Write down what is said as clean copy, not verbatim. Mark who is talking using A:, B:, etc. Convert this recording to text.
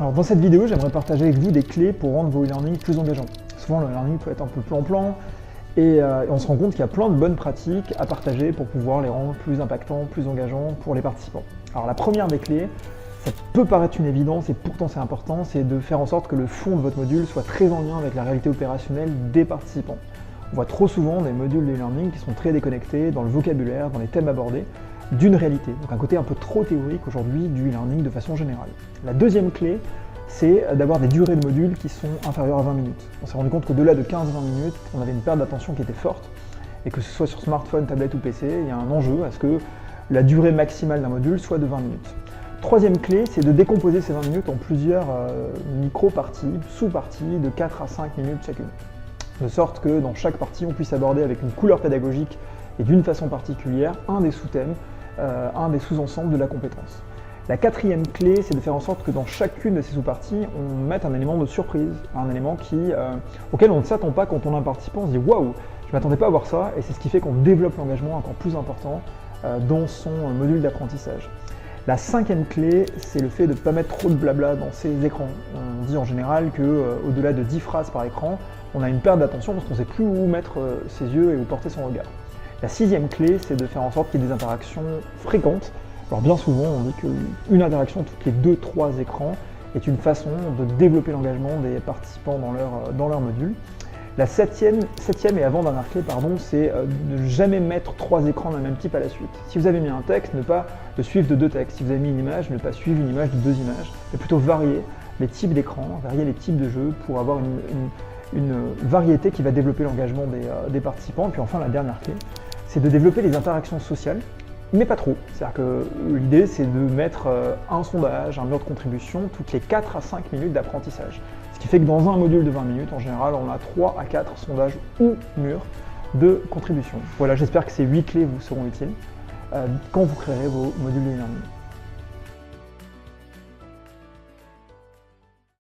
A: Alors dans cette vidéo, j'aimerais partager avec vous des clés pour rendre vos e-learning plus engageants. Souvent le e-learning peut être un peu plan-plan et on se rend compte qu'il y a plein de bonnes pratiques à partager pour pouvoir les rendre plus impactants, plus engageants pour les participants. Alors la première des clés, ça peut paraître une évidence et pourtant c'est important, c'est de faire en sorte que le fond de votre module soit très en lien avec la réalité opérationnelle des participants. On voit trop souvent des modules de e-learning qui sont très déconnectés dans le vocabulaire, dans les thèmes abordés, d'une réalité. Donc un côté un peu trop théorique aujourd'hui du e-learning de façon générale. La deuxième clé, c'est d'avoir des durées de modules qui sont inférieures à 20 minutes. On s'est rendu compte qu'au-delà de 15-20 minutes, on avait une perte d'attention qui était forte, et que ce soit sur smartphone, tablette ou PC, il y a un enjeu à ce que la durée maximale d'un module soit de 20 minutes. Troisième clé, c'est de décomposer ces 20 minutes en plusieurs micro-parties, sous-parties de 4 à 5 minutes chacune. De sorte que dans chaque partie, on puisse aborder avec une couleur pédagogique et d'une façon particulière un des sous-thèmes, un des sous-ensembles de la compétence. La quatrième clé, c'est de faire en sorte que dans chacune de ces sous-parties, on mette un élément de surprise, un élément auquel on ne s'attend pas quand on est un participant, on se dit « waouh, je ne m'attendais pas à voir ça » et c'est ce qui fait qu'on développe l'engagement encore plus important dans son module d'apprentissage. La cinquième clé, c'est le fait de ne pas mettre trop de blabla dans ses écrans. On dit en général qu'au-delà de 10 phrases par écran, on a une perte d'attention parce qu'on ne sait plus où mettre ses yeux et où porter son regard. La sixième clé, c'est de faire en sorte qu'il y ait des interactions fréquentes. Alors bien souvent, on dit qu'une interaction toutes les 2-3 écrans est une façon de développer l'engagement des participants dans leur module. La septième et avant-dernière clé, c'est de ne jamais mettre 3 écrans d'un même type à la suite. Si vous avez mis un texte, ne pas le suivre de 2 textes. Si vous avez mis une image, ne pas suivre une image de 2 images, mais plutôt varier les types d'écrans, varier les types de jeux pour avoir une variété qui va développer l'engagement des participants. Et puis enfin, la dernière clé, c'est de développer les interactions sociales, mais pas trop. C'est-à-dire que l'idée, c'est de mettre un sondage, un mur de contribution toutes les 4 à 5 minutes d'apprentissage. Ce qui fait que dans un module de 20 minutes, en général, on a 3 à 4 sondages ou murs de contribution. Voilà, j'espère que ces 8 clés vous seront utiles quand vous créerez vos modules de e-learning.